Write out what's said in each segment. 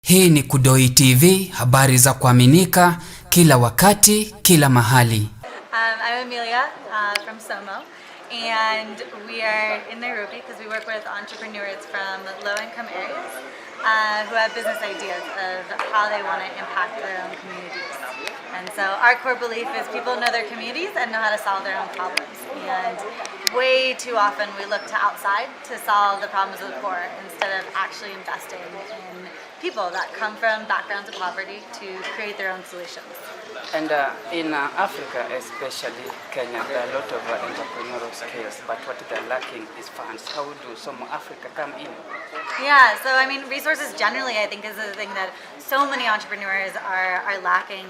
Hii ni Kudoyi Tv, habari za kuaminika kila wakati, kila mahali. I'm Amelia from Somo, and we are in Nairobi because we work with entrepreneurs from low-income areas who have business ideas of how they want to impact their own communities. And so our core belief is people know their communities and know how to solve their own problems. And way too often we look to outside to solve the problems of the poor instead of actually investing in people that come from backgrounds of poverty to create their own solutions. And in Africa, especially Kenya, there are a lot of entrepreneurial skills, but what they're lacking is funds. How do Somo Africa come in? Yeah, so I mean, resources generally, I think, is the thing that so many entrepreneurs are lacking,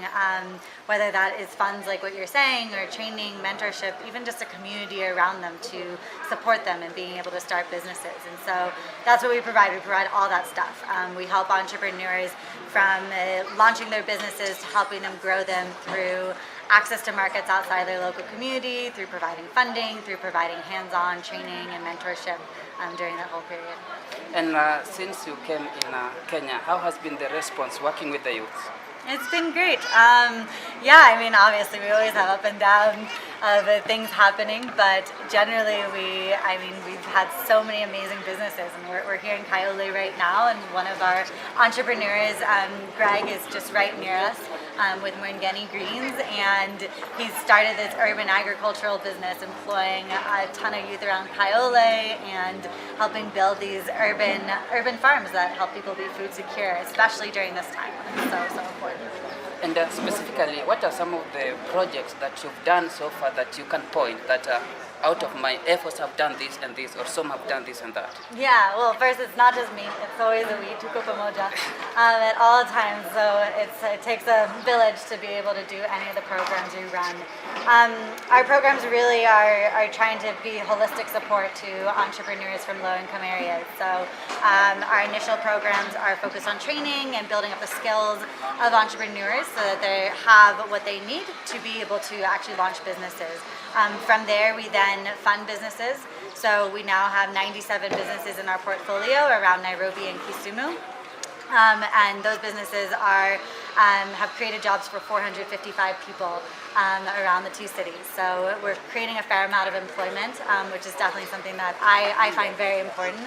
whether that is funds like what you're saying, or training, mentorship, even just a community around them to support them in being able to start businesses. And so that's what we provide. We provide all that stuff. We help entrepreneurs from launching their businesses to helping them grow them through access to markets outside their local community, through providing funding, through providing hands-on training and mentorship during that whole period. And since you came in Kenya, how has been the response working with the youth? It's been great. Yeah, I mean, obviously we always have up and down of things happening, but generally we've had so many amazing businesses, and we're here in Kayole right now, and one of our entrepreneurs, Greg, is just right near us with Mwengenye greens, and he's started this urban agricultural business employing a ton of youth around Kayole and helping build these urban farms that help people be food secure, especially during this time. It's so important. And specifically, what are some of the projects that you've done so far that you can point that out of my efforts have done this and this, or some have done this and that? Yeah, well, first, it's not just me. It's always a we, tuko pamoja, at all times. So it takes a village to be able to do any of the programs we run. Our programs really are trying to be holistic support to entrepreneurs from low-income areas. So our initial programs are focused on training and building up the skills of entrepreneurs so that they have what they need to be able to actually launch businesses. From there, we then fund businesses. So we now have 97 businesses in our portfolio around Nairobi and Kisumu. And those businesses have created jobs for 455 people around the two cities. So we're creating a fair amount of employment, which is definitely something that I find very important,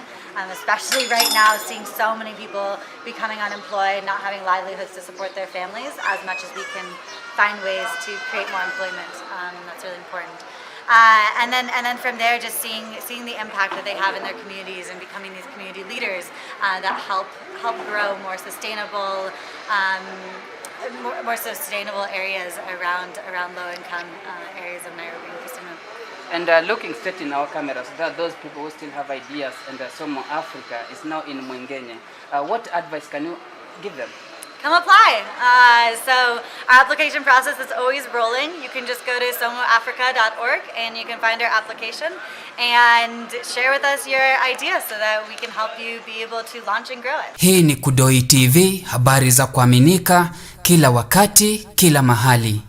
especially right now, seeing so many people becoming unemployed, not having livelihoods to support their families. As much as we can find ways to create more employment, that's really important. And then from there, just seeing the impact that they have in their communities and becoming these community leaders that help grow more sustainable areas around low-income areas of Nairobi and Kisumu. And looking straight in our cameras, there are those people who still have ideas, and Somo Africa is now in Mwengenye. What advice can you give them? Come apply. So our application process is always rolling. You can just go to somoafrica.org and you can find our application and share with us your ideas so that we can help you be able to launch and grow it. Hii ni Kudoyi TV, habari za kuaminika kila wakati, kila mahali.